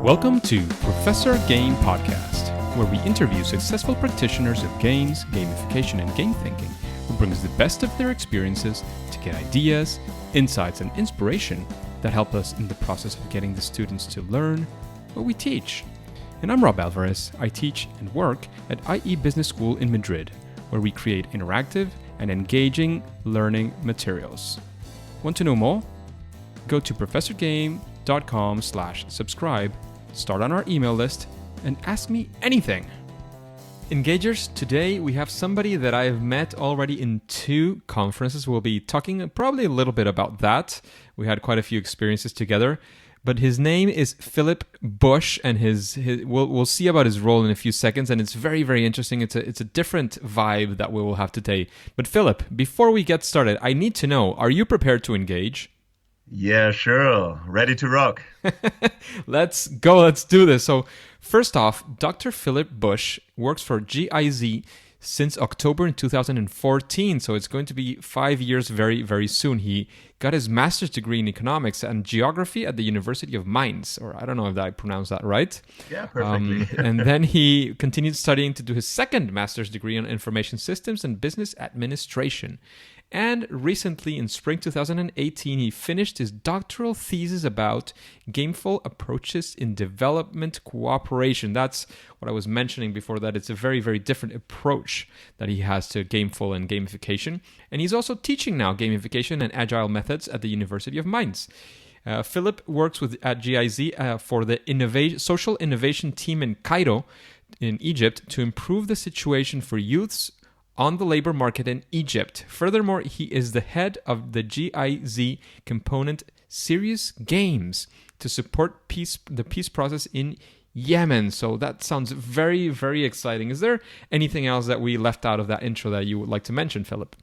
Welcome to Professor Game Podcast, where we interview successful practitioners of games, gamification, and game thinking who brings the best of their experiences to get ideas, insights, and inspiration that help us in the process of getting the students to learn what we teach. And I'm Rob Alvarez. I teach and work at IE Business School in Madrid, where we create interactive and engaging learning materials. Want to know more? Go to professorgame.com/subscribe, start on our email list, and ask me anything. Engagers, today we have somebody that I have met already in 2 conferences. We'll be talking probably a little bit about that. We had quite a few experiences together. But his name is Philipp Busch, and we'll see about his role in a few seconds, and it's very, very interesting. It's a different vibe that we will have today. But Philipp, before we get started, I need to know, are you prepared to engage? Yeah, sure. Ready to rock. Let's go. Let's do this. So first off, Dr. Philipp Busch works for GIZ since October in 2014. So it's going to be 5 years very, very soon. He got his master's degree in economics and geography at the University of Mainz, or I don't know if I pronounced that right. Yeah, perfectly. And then he continued studying to do his second master's degree in information systems and business administration. And recently, in spring 2018, he finished his doctoral thesis about gameful approaches in development cooperation. That's what I was mentioning before, that it's a very, very different approach that he has to gameful and gamification. And he's also teaching now gamification and agile methods at the University of Mainz. Philipp works at GIZ for the social innovation team in Cairo, in Egypt, to improve the situation for youths on the labor market in Egypt. Furthermore, he is the head of the GIZ component Serious Games to support the peace process in Yemen. So that sounds very, very exciting. Is there anything else that we left out of that intro that you would like to mention, Philipp?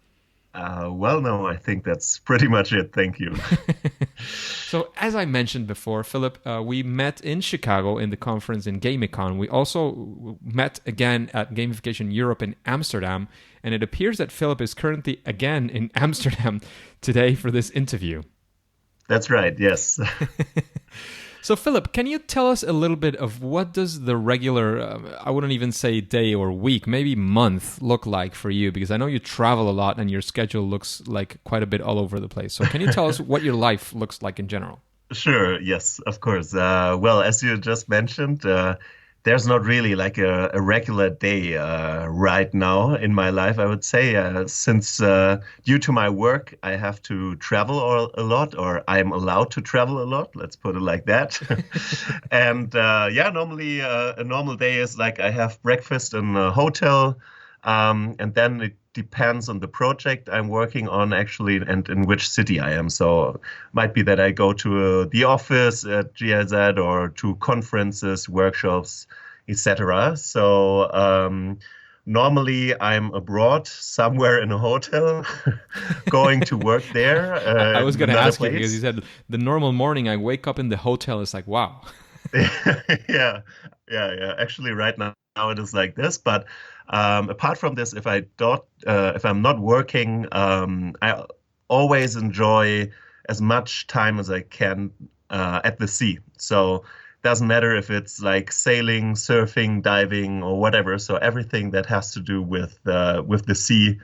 Well, no, I think that's pretty much it. Thank you. So, as I mentioned before, Philipp, we met in Chicago in the conference in GamiCon. We also met again at Gamification Europe in Amsterdam, and it appears that Philipp is currently again in Amsterdam today for this interview. That's right, yes. So, Philipp, can you tell us a little bit of what does the regular, I wouldn't even say day or week, maybe month look like for you? Because I know you travel a lot and your schedule looks like quite a bit all over the place. So can you tell us what your life looks like in general? Sure, yes, of course. Well, as you just mentioned, there's not really like a regular day right now in my life, I would say, since due to my work, I have to travel a lot, or I'm allowed to travel a lot, let's put it like that. And normally a normal day is like I have breakfast in a hotel, and then it depends on the project I'm working on actually and in which city I am. So it might be that I go to the office at GIZ or to conferences, workshops, etc. So normally I'm abroad somewhere in a hotel going to work there. I was going to ask you because you said the normal morning I wake up in the hotel is like, wow. Yeah. Actually, right now it is like this. But apart from this, if I'm not working, I always enjoy as much time as I can at the sea. So it doesn't matter if it's like sailing, surfing, diving, or whatever. So everything that has to do with the sea,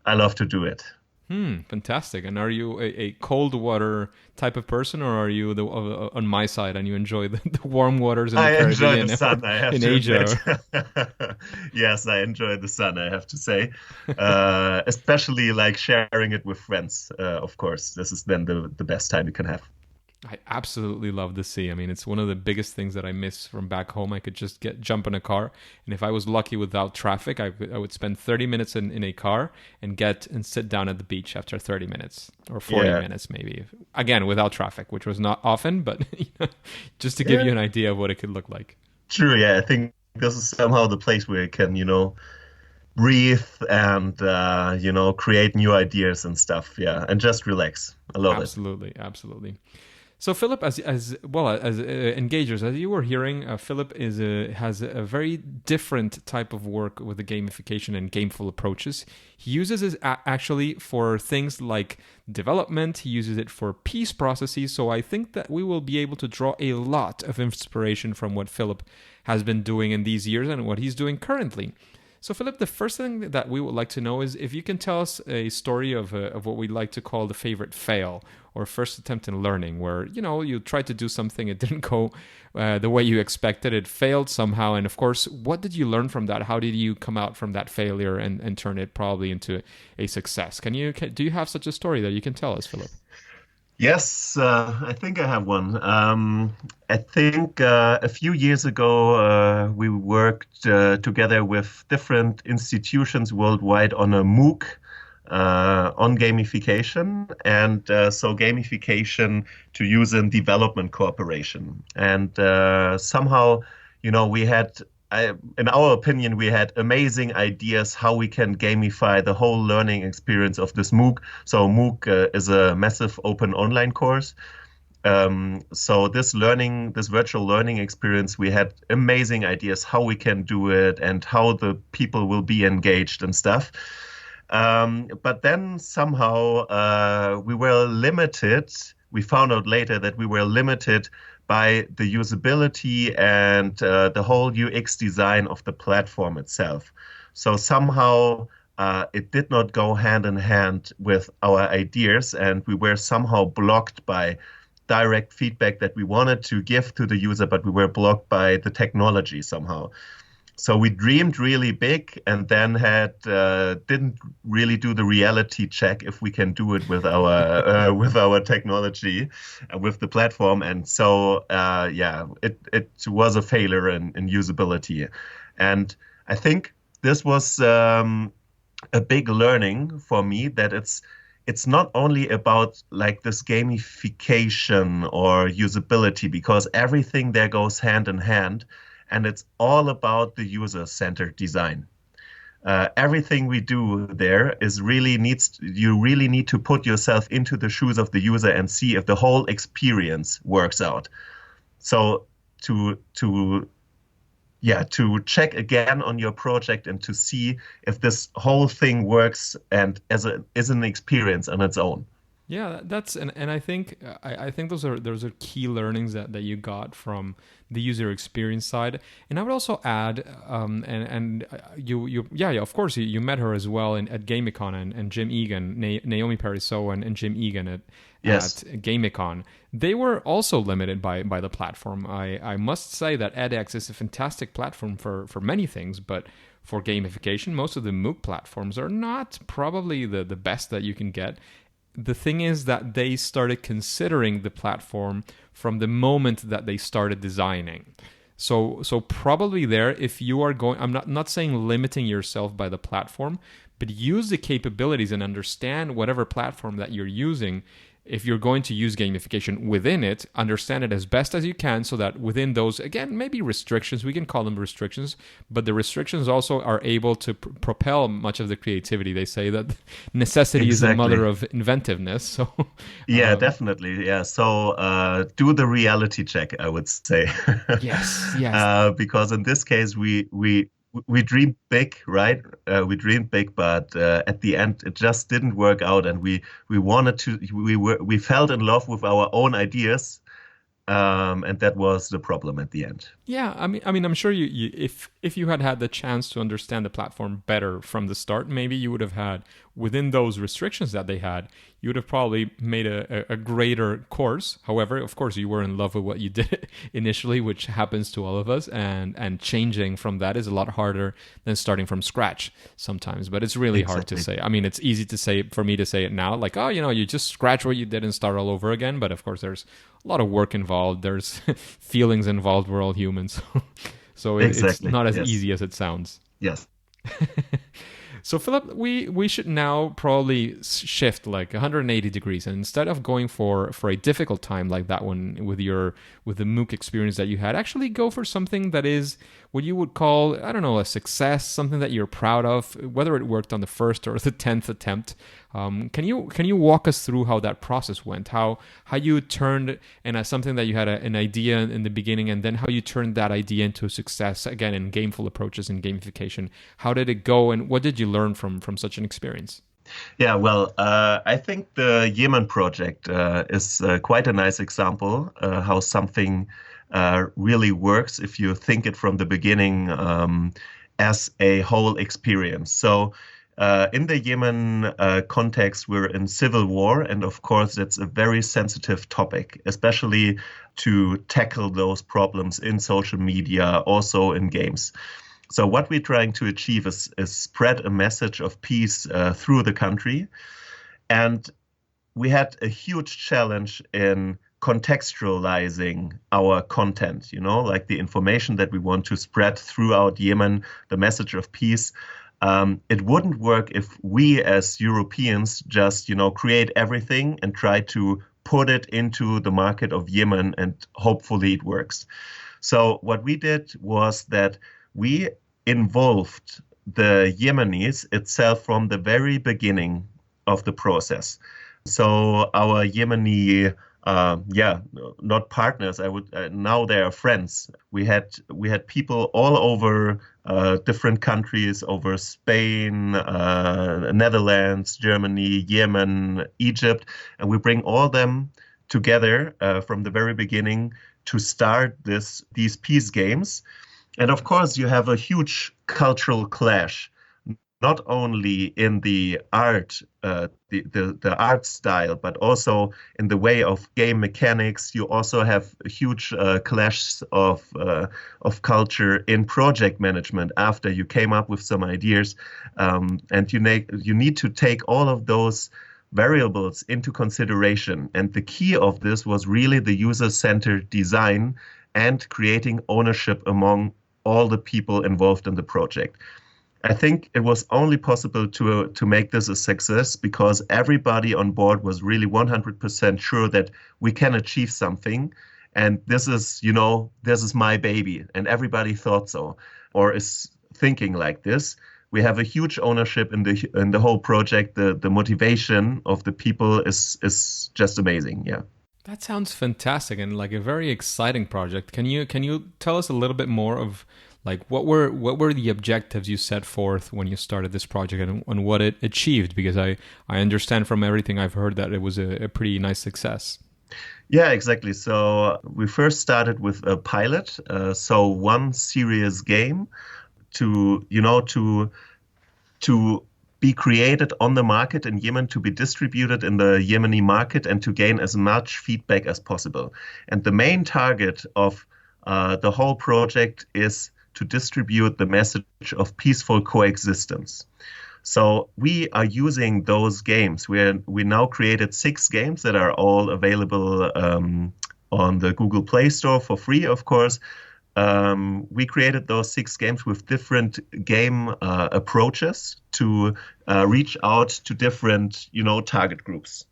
I love to do it. Fantastic. And are you a cold water type of person, or are you on my side and you enjoy the warm waters in the Caribbean? I enjoy the sun, I have in to Asia? Yes, I enjoy the sun, I have to say. Especially like sharing it with friends, of course. This is then the best time you can have. I absolutely love the sea. I mean, it's one of the biggest things that I miss from back home. I could just jump in a car, and if I was lucky without traffic, I would spend 30 minutes in a car and sit down at the beach after 30 minutes or 40 minutes maybe. Again, without traffic, which was not often, but just to give you an idea of what it could look like. True, yeah. I think this is somehow the place where you can, breathe and, create new ideas and stuff. Yeah, and just relax. I love it. Absolutely. So Philip, as well as engagers, as you were hearing, Philip has a very different type of work with the gamification and gameful approaches. He uses it actually for things like development. He uses it for peace processes. So I think that we will be able to draw a lot of inspiration from what Philip has been doing in these years and what he's doing currently. So, Philip, the first thing that we would like to know is if you can tell us a story of what we like to call the favorite fail or first attempt in learning, where, you tried to do something, it didn't go the way you expected, it failed somehow. And of course, what did you learn from that? How did you come out from that failure and turn it probably into a success? Do you have such a story that you can tell us, Philip? Yes, I think I have one. I think a few years ago, we worked together with different institutions worldwide on a MOOC on gamification, and so gamification to use in development cooperation. And somehow, we had in our opinion, we had amazing ideas how we can gamify the whole learning experience of this MOOC. So MOOC is a massive open online course. So this virtual learning experience, we had amazing ideas how we can do it and how the people will be engaged and stuff. But then somehow we were limited. We found out later that we were limited by the usability and the whole UX design of the platform itself. So somehow it did not go hand in hand with our ideas, and we were somehow blocked by direct feedback that we wanted to give to the user, but we were blocked by the technology somehow. So we dreamed really big and then didn't really do the reality check if we can do it with our technology, with the platform. And so it was a failure in usability. And I think this was a big learning for me, that it's not only about like this gamification or usability, because everything there goes hand in hand. And it's all about the user-centered design. Everything we do there you really need to put yourself into the shoes of the user and see if the whole experience works out. So to check again on your project and to see if this whole thing works and is an experience on its own. Yeah, and I think those are key learnings that you got from the user experience side. And I would also add, of course you met her as well at Gamicon and Jim Egan, Naomi Pariseau and Jim Egan at Gamicon. They were also limited by the platform. I must say that edX is a fantastic platform for many things, but for gamification, most of the MOOC platforms are not probably the best that you can get. The thing is that they started considering the platform from the moment that they started designing. So probably there, if you are going, I'm not saying limiting yourself by the platform, but use the capabilities and understand whatever platform that you're using. If you're going to use gamification within it, understand it as best as you can so that within those, again, maybe restrictions, we can call them restrictions, but the restrictions also are able to propel much of the creativity. They say that necessity is the mother of inventiveness. So yeah, definitely. Yeah. So do the reality check, I would say. Yes. Because in this case, we dreamed big, right? We dreamed big, but at the end, it just didn't work out. And we fell in love with our own ideas, and that was the problem at the end. Yeah, I mean, I'm sure you if you had the chance to understand the platform better from the start, maybe you would have had, within those restrictions that they had, you would have probably made a greater course. However, of course, you were in love with what you did initially, which happens to all of us, and changing from that is a lot harder than starting from scratch sometimes. But it's really hard to say. I mean, it's easy to say, for me to say it now, like, oh, you just scratch what you did and start all over again. But of course, there's a lot of work involved. There's feelings involved. We're all humans. So it's not as easy as it sounds. Yes. So Philip, we should now probably shift like 180 degrees, and instead of going for a difficult time like that one with the MOOC experience that you had, actually go for something that is what you would call, I don't know, a success, something that you're proud of, whether it worked on the first or the 10th attempt. Can you walk us through how that process went? How you turned and something that you had an idea in the beginning, and then how you turned that idea into a success again in gameful approaches and gamification. How did it go, and what did you learn from such an experience? Yeah, well, I think the Yemen project is quite a nice example how something really works if you think it from the beginning as a whole experience. So in the Yemen context, we're in civil war, and of course, it's a very sensitive topic, especially to tackle those problems in social media, also in games. So what we're trying to achieve is spread a message of peace through the country. And we had a huge challenge in contextualizing our content, like the information that we want to spread throughout Yemen, the message of peace. It wouldn't work if we as Europeans just, create everything and try to put it into the market of Yemen and hopefully it works. So what we did was that we involved the Yemenis itself from the very beginning of the process. So our Yemeni, not partners, now they are friends. We had people all over different countries, over Spain, Netherlands, Germany, Yemen, Egypt, and we bring all them together from the very beginning to start these peace games. And of course, you have a huge cultural clash, not only in the art, the art style, but also in the way of game mechanics. You also have a huge clash of culture in project management after you came up with some ideas, and you need to take all of those variables into consideration. And the key of this was really the user-centered design and creating ownership among all the people involved in the project. I think it was only possible to make this a success because everybody on board was really 100% sure that we can achieve something. And this is my baby. And everybody thought so, or is thinking like this. We have a huge ownership in the whole project. The motivation of the people is just amazing. Yeah. That sounds fantastic and like a very exciting project. Can you tell us a little bit more of like what were the objectives you set forth when you started this project and what it achieved? Because I understand from everything I've heard that it was a pretty nice success. Yeah, exactly. So we first started with a pilot, so one serious game to be created on the market in Yemen, to be distributed in the Yemeni market, and to gain as much feedback as possible. And the main target of the whole project is to distribute the message of peaceful coexistence. So we are using those games. We now created 6 games that are all available on the Google Play Store for free, of course. We created those 6 games with different game approaches to reach out to different, target groups.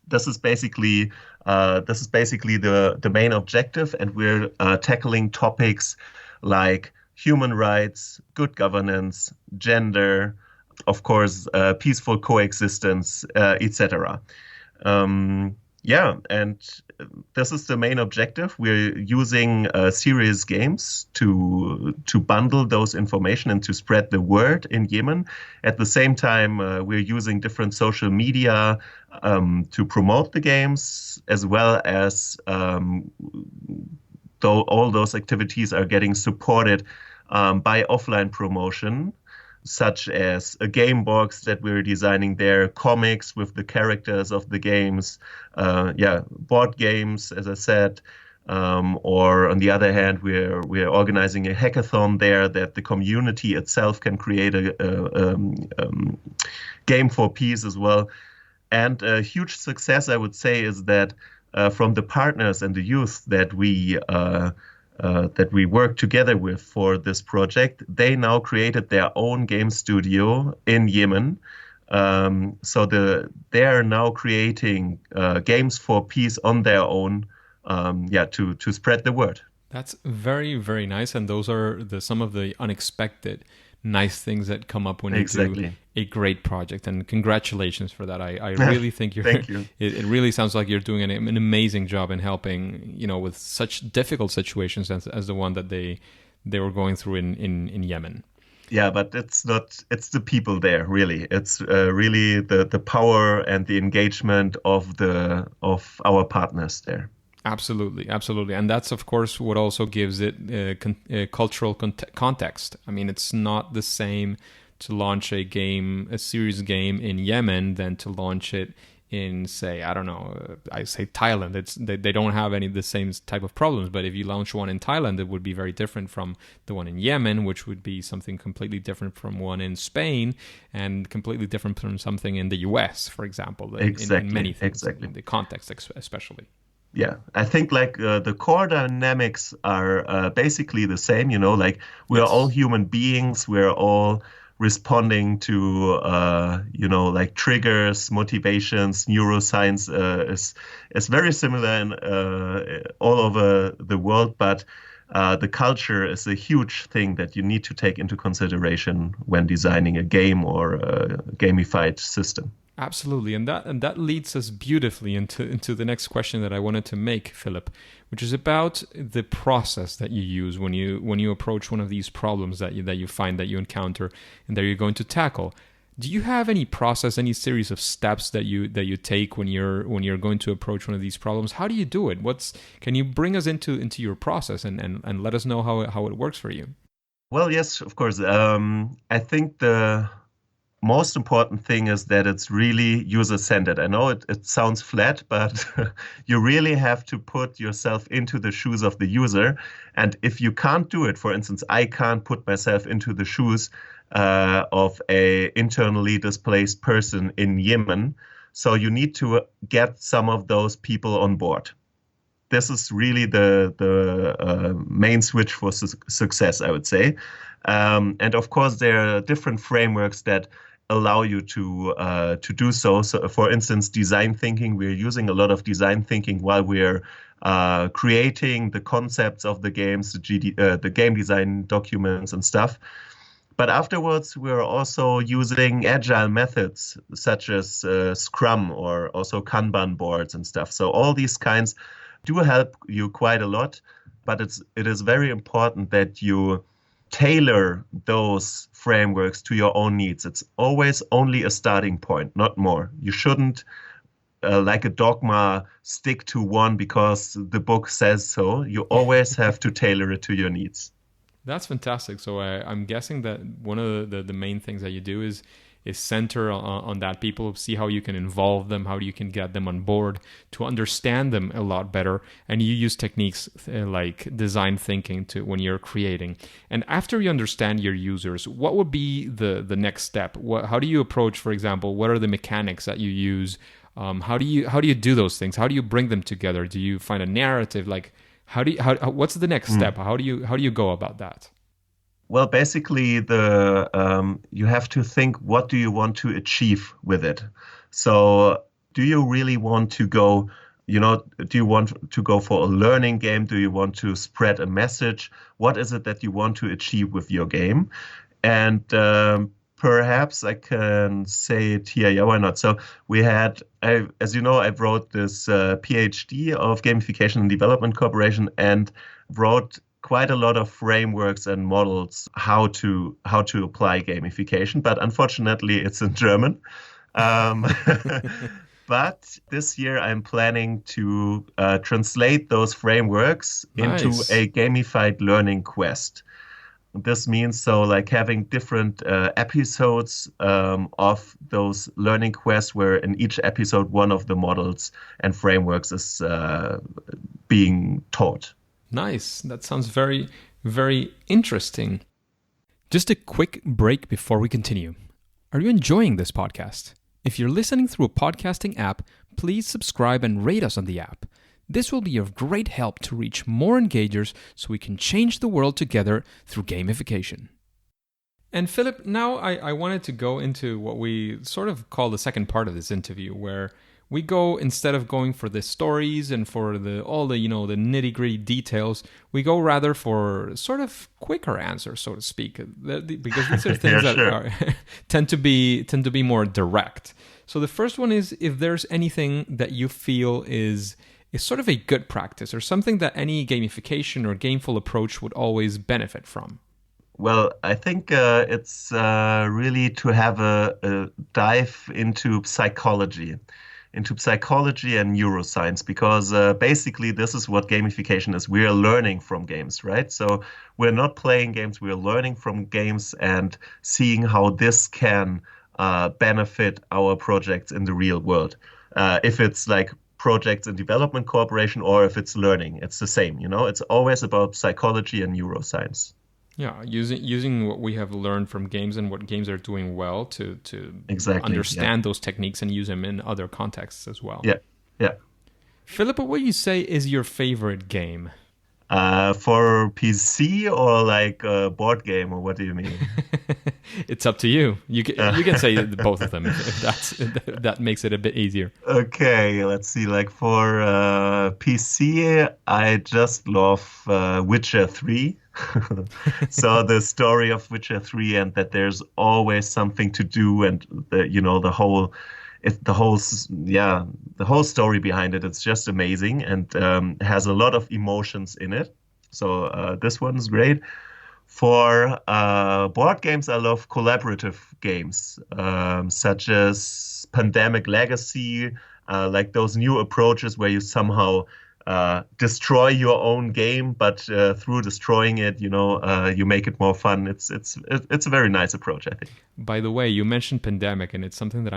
This is basically the main objective, and we're tackling topics like human rights, good governance, gender, of course, peaceful coexistence, etc. And this is the main objective. We're using serious games to bundle those information and to spread the word in Yemen. At the same time, we're using different social media to promote the games, as well as though all those activities are getting supported by offline promotion, such as a game box that we're designing there, comics with the characters of the games, board games, as I said, or on the other hand, we're organizing a hackathon there that the community itself can create a game for peace as well. And a huge success, I would say, is that from the partners and the youth that we work together with for this project, they now created their own game studio in Yemen. So they are now creating games for peace on their own, to spread the word. That's very, very nice. And those are some of the unexpected nice things that come up when you do a great project. And congratulations for that. I really think you're, Thank you. It really sounds like you're doing an amazing job in helping, with such difficult situations as the one that they were going through in Yemen. Yeah, but it's the people there, really. It's really the power and the engagement of our partners there. Absolutely, absolutely. And that's, of course, what also gives it cultural context. I mean, it's not the same to launch a serious game in Yemen than to launch it in, say, I don't know, I say Thailand. They don't have any of the same type of problems. But if you launch one in Thailand, it would be very different from the one in Yemen, which would be something completely different from one in Spain and completely different from something in the US, for example, in many things, in the context especially. Yeah, I think like the core dynamics are basically the same, like we're all human beings, we're all responding to, like triggers, motivations. Neuroscience is very similar in all over the world, but the culture is a huge thing that you need to take into consideration when designing a game or a gamified system. Absolutely, and that leads us beautifully into the next question that I wanted to make, Philipp, which is about the process that you use when you approach one of these problems that you find that you encounter and that you're going to tackle. Do you have any process, any series of steps that you take when you're going to approach one of these problems? How do you do it? Can you bring us into your process and let us know how it works for you? Well, yes, of course. I think the most important thing is that it's really user-centered. I know it sounds flat, but you really have to put yourself into the shoes of the user. And if you can't do it, for instance, I can't put myself into the shoes of a internally displaced person in Yemen. So you need to get some of those people on board. This is really the main switch for success, I would say. And of course, there are different frameworks that allow you to do so. So, for instance, design thinking. We're using a lot of design thinking while we're creating the concepts of the games, the game design documents and stuff. But afterwards, we're also using agile methods such as Scrum or also Kanban boards and stuff. So all these kinds do help you quite a lot. But it is very important that you tailor those frameworks to your own needs. It's always only a starting point, not more. You shouldn't, like a dogma, stick to one because the book says so. You always have to tailor it to your needs. That's fantastic. So I'm guessing that one of the main things that you do is center on that. People see how you can involve them, how you can get them on board to understand them a lot better. And you use techniques like design thinking when you're creating. And after you understand your users, what would be the next step? How do you approach, for example, what are the mechanics that you use? How do you do those things? How do you bring them together? Do you find a narrative? Like what's the next step? How do you go about that? Well, basically, you have to think, what do you want to achieve with it? So do you really want to go, do you want to go for a learning game? Do you want to spread a message? What is it that you want to achieve with your game? And perhaps I can say it here. Yeah, why not? So as you know, I wrote this PhD of Gamification and Development Cooperation and wrote quite a lot of frameworks and models how to apply gamification, but unfortunately it's in German. But this year I'm planning to translate those frameworks into a gamified learning quest. This means like having different episodes of those learning quests, where in each episode one of the models and frameworks is being taught. Nice. That sounds very, very interesting. Just a quick break before we continue. Are you enjoying this podcast? If you're listening through a podcasting app, please subscribe and rate us on the app. This will be of great help to reach more engagers so we can change the world together through gamification. And Philipp, now I wanted to go into what we sort of call the second part of this interview, where We go, instead of going for the stories and for all the the nitty-gritty details, we go rather for sort of quicker answers, so to speak, because these are things Yeah, that sure. are, tend to be more direct. So the first one is, if there's anything that you feel is sort of a good practice or something that any gamification or gameful approach would always benefit from. Well, I think it's really to have a dive into psychology and neuroscience, because basically this is what gamification is. We are learning from games, right? So we're not playing games, we are learning from games and seeing how this can benefit our projects in the real world. If it's like projects in development cooperation or if it's learning, it's the same, It's always about psychology and neuroscience. Yeah, using what we have learned from games and what games are doing well to Exactly. understand those techniques and use them in other contexts as well. Yeah. Yeah. Philip, what would you say is your favorite game? For PC or like a board game, or what do you mean? It's up to you. You can say both of them if that makes it a bit easier. Okay, let's see. Like for PC, I just love Witcher 3. So the story of Witcher 3, and that there's always something to do, and the whole story behind it. It's just amazing, and has a lot of emotions in it. So this one's great. For board games, I love collaborative games, such as Pandemic Legacy, like those new approaches where you somehow destroy your own game, but through destroying it, you make it more fun. It's a very nice approach, I think. By the way, you mentioned Pandemic, and it's something that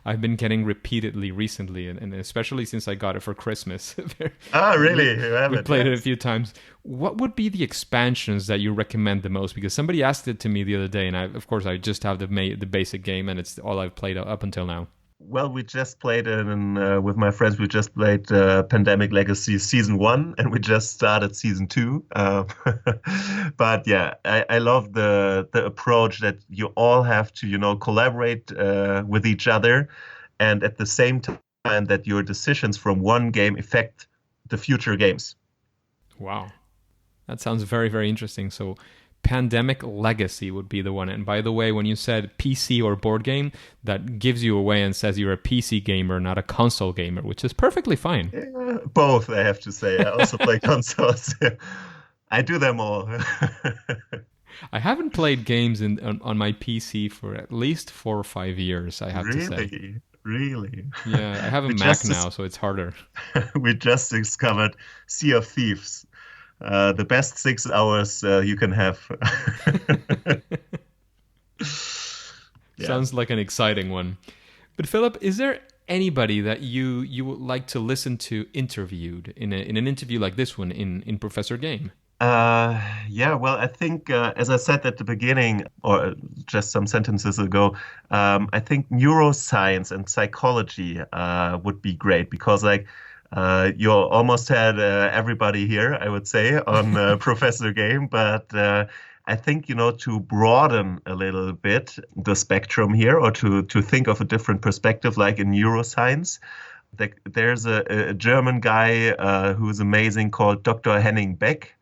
I've been getting repeatedly recently, and especially since I got it for Christmas. Really? We played it a few times. What would be the expansions that you recommend the most? Because somebody asked it to me the other day, and of course I just have the basic game, and it's all I've played up until now. Well, we just played it, and with my friends, we just played Pandemic Legacy Season 1, and we just started Season 2. But yeah, I love the approach that you all have to, collaborate with each other, and at the same time that your decisions from one game affect the future games. Wow. That sounds very, very interesting. So Pandemic Legacy would be the one. And by the way, when you said PC or board game, that gives you away and says you're a PC gamer, not a console gamer, which is perfectly fine. Yeah, both, I have to say. I also play consoles. I do them all. I haven't played games on my PC for at least 4 or 5 years, I have to say. Really? Yeah, I have a Mac now, so it's harder. We just discovered Sea of Thieves. The best 6 hours you can have. Yeah. Sounds like an exciting one. But Philip, is there anybody that you would like to listen to interviewed in an interview like this one in Professor Game? Yeah, well, I think, as I said at the beginning, or just some sentences ago, I think neuroscience and psychology would be great, because you almost had everybody here, I would say, on Professor Game, but I think, to broaden a little bit the spectrum here, or to think of a different perspective, like in neuroscience, there's a German guy who is amazing called Dr. Henning Beck.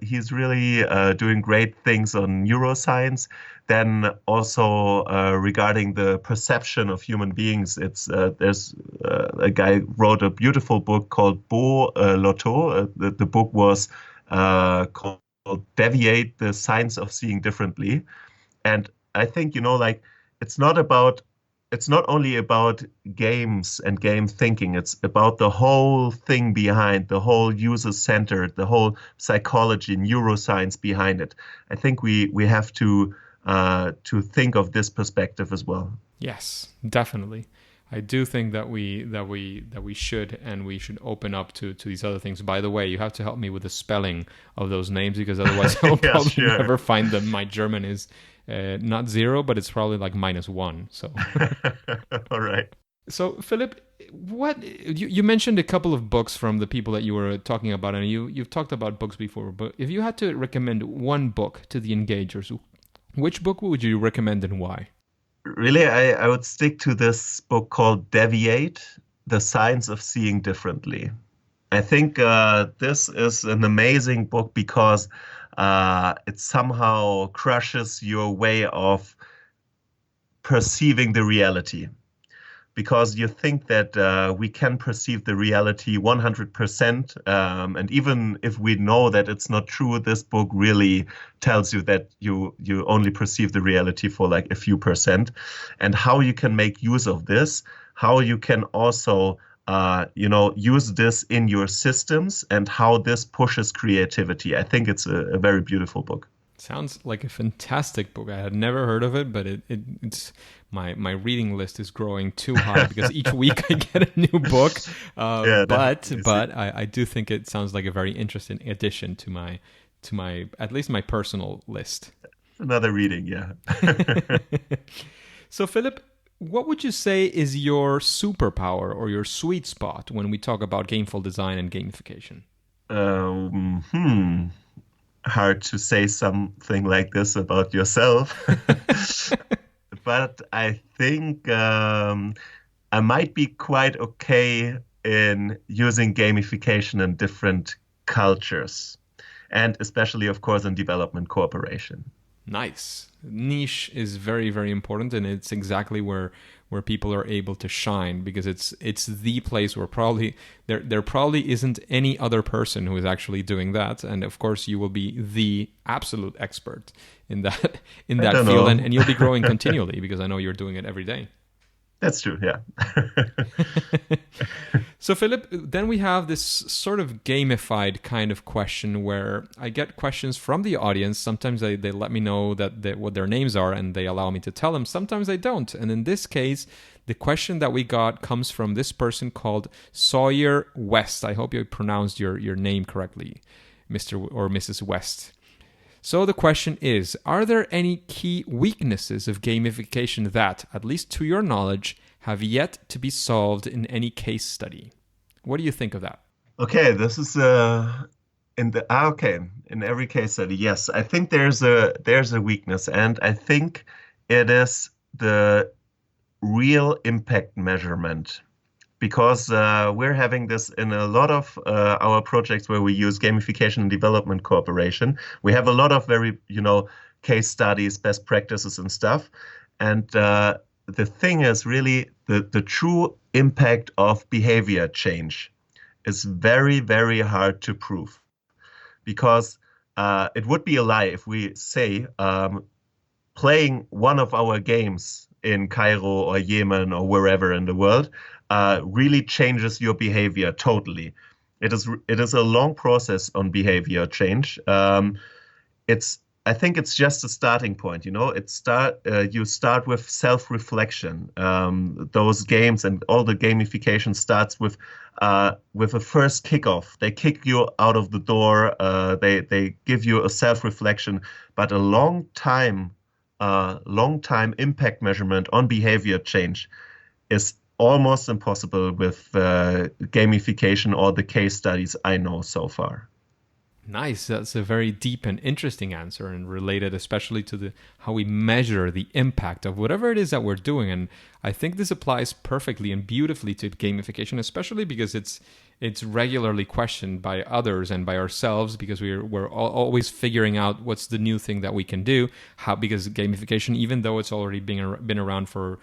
He's really doing great things on neuroscience. Then also regarding the perception of human beings, there's a guy wrote a beautiful book called Beau Lotto. The book was called Deviate: The Science of Seeing Differently. And I think, it's not only about games and game thinking, it's about the whole thing behind, the whole user-centered, the whole psychology, neuroscience behind it. I think we have to think of this perspective as well. Yes, definitely. I do think that we should, and we should open up to these other things. By the way, you have to help me with the spelling of those names, because otherwise I'll Yeah, probably sure. never find them. My German is not 0, but it's probably like -1. So, All right. So Philip, what you mentioned a couple of books from the people that you were talking about, and you've talked about books before. But if you had to recommend one book to the engagers, which book would you recommend and why? Really, I would stick to this book called Deviate, The Science of Seeing Differently. I think this is an amazing book because it somehow crushes your way of perceiving the reality. Because you think that we can perceive the reality 100%. And even if we know that it's not true, this book really tells you that you only perceive the reality for like a few percent, and how you can make use of this, how you can also use this in your systems, and how this pushes creativity. I think it's a very beautiful book. Sounds like a fantastic book. I had never heard of it, but it's my reading list is growing too high because each week I get a new book. But I do think it sounds like a very interesting addition to my at least my personal list. Another reading, yeah. So Philipp, what would you say is your superpower or your sweet spot when we talk about gameful design and gamification? Hard to say something like this about yourself. But I think I might be quite okay in using gamification in different cultures, and especially, of course, in development cooperation. Nice. Niche is very, very important, and it's exactly where people are able to shine, because it's the place where probably there probably isn't any other person who is actually doing that, and of course you will be the absolute expert in that field, and you'll be growing continually because I know you're doing it every day. That's true, yeah. So Philipp, then we have this sort of gamified kind of question where I get questions from the audience. Sometimes they let me know what their names are and they allow me to tell them. Sometimes they don't. And in this case, the question that we got comes from this person called Sawyer West. I hope you pronounced your name correctly, Mr. or Mrs. West. So the question is, are there any key weaknesses of gamification that, at least to your knowledge, have yet to be solved in any case study? What do you think of that? Okay, this is in every case study. Yes, I think there's a weakness, and I think it is the real impact measurement. Because we're having this in a lot of our projects where we use gamification and development cooperation. We have a lot of very, case studies, best practices and stuff. And the thing is really the true impact of behavior change is very, very hard to prove. Because it would be a lie if we say playing one of our games in Cairo or Yemen or wherever in the world really changes your behavior totally. It is a long process on behavior change. I think it's just a starting point. You start with self-reflection. Those games and all the gamification starts with a first kickoff. They kick you out of the door. They give you a self-reflection, but a long time impact measurement on behavior change is almost impossible with gamification or the case studies I know so far. Nice. That's a very deep and interesting answer, and related especially to how we measure the impact of whatever it is that we're doing. And I think this applies perfectly and beautifully to gamification, especially because it's regularly questioned by others and by ourselves, because we're always figuring out what's the new thing that we can do. Because gamification, even though it's already been around for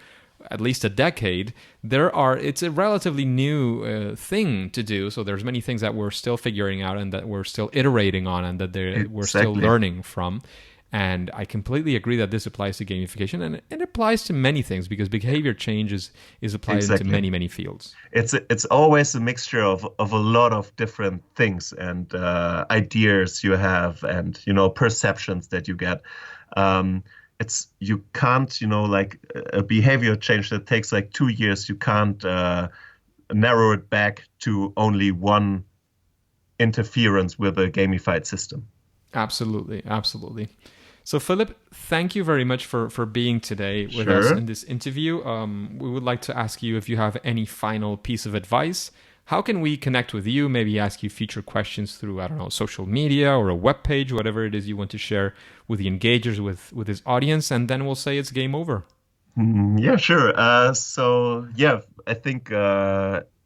at least a decade, it's a relatively new thing to do. So there's many things that we're still figuring out and that we're still iterating on and that we're still learning from. And I completely agree that this applies to gamification, and it applies to many things because behavior change is applied into many, many fields. It's always a mixture of a lot of different things and ideas you have and, perceptions that you get. You can't, like a behavior change that takes like 2 years, you can't narrow it back to only one interference with a gamified system. Absolutely. So Philipp, thank you very much for being today with us in this interview. We would like to ask you if you have any final piece of advice. How can we connect with you? Maybe ask you future questions through, social media or a webpage, whatever it is you want to share with the engagers, with this audience, and then we'll say it's game over. Yeah, sure. I think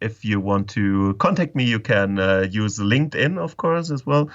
if you want to contact me, you can use LinkedIn, of course, as well.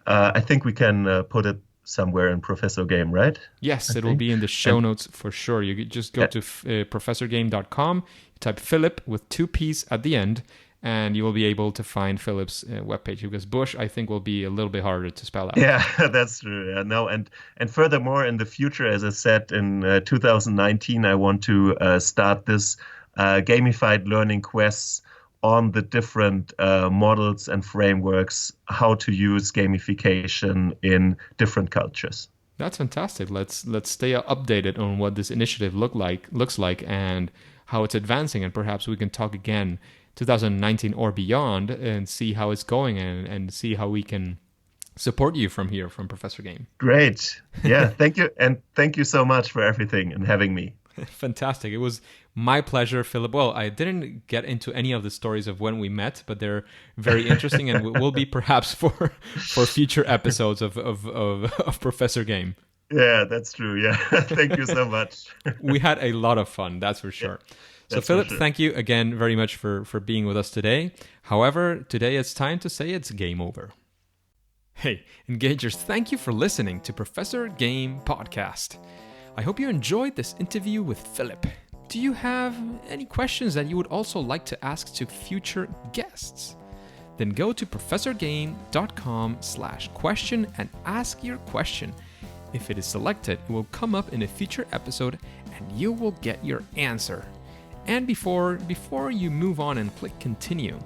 I think we can put it somewhere in Professor Game, right? Yes, I it will think. be in the show And notes for sure. You could just go uh, to professorgame.com, you type Philipp with 2 P's at the end, and you will be able to find Philipp's webpage, because Bush, I think, will be a little bit harder to spell out. yeah, that's true. Yeah, no, and furthermore, in the future, as I said, in 2019, I want to start this gamified learning quests on the different models and frameworks, how to use gamification in different cultures. That's fantastic. Let's stay updated on what this initiative looks like and how it's advancing, and perhaps we can talk again 2019 or beyond and see how it's going, and see how we can support you from here, from Professor Game. Great. Yeah, thank you. And thank you so much for everything and having me. Fantastic. It was my pleasure, Philip. Well, I didn't get into any of the stories of when we met, but they're very interesting and will be perhaps for future episodes of Professor Game. Yeah, that's true. Yeah. Thank you so much. We had a lot of fun, that's for sure. Yeah, So, that's for Philip, sure. thank you again very much for being with us today. However, today it's time to say it's game over. Hey, Engagers, thank you for listening to Professor Game Podcast. I hope you enjoyed this interview with Philip. Do you have any questions that you would also like to ask to future guests? Then go to professorgame.com/question and ask your question. If it is selected, it will come up in a future episode and you will get your answer. And before you move on and click continue,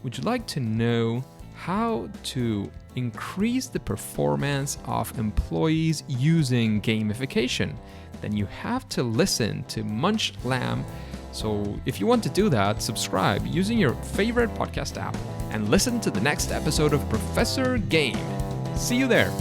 would you like to know how to increase the performance of employees using gamification? Then you have to listen to Munch Lamb. So if you want to do that, subscribe using your favorite podcast app and listen to the next episode of Professor Game. See you there.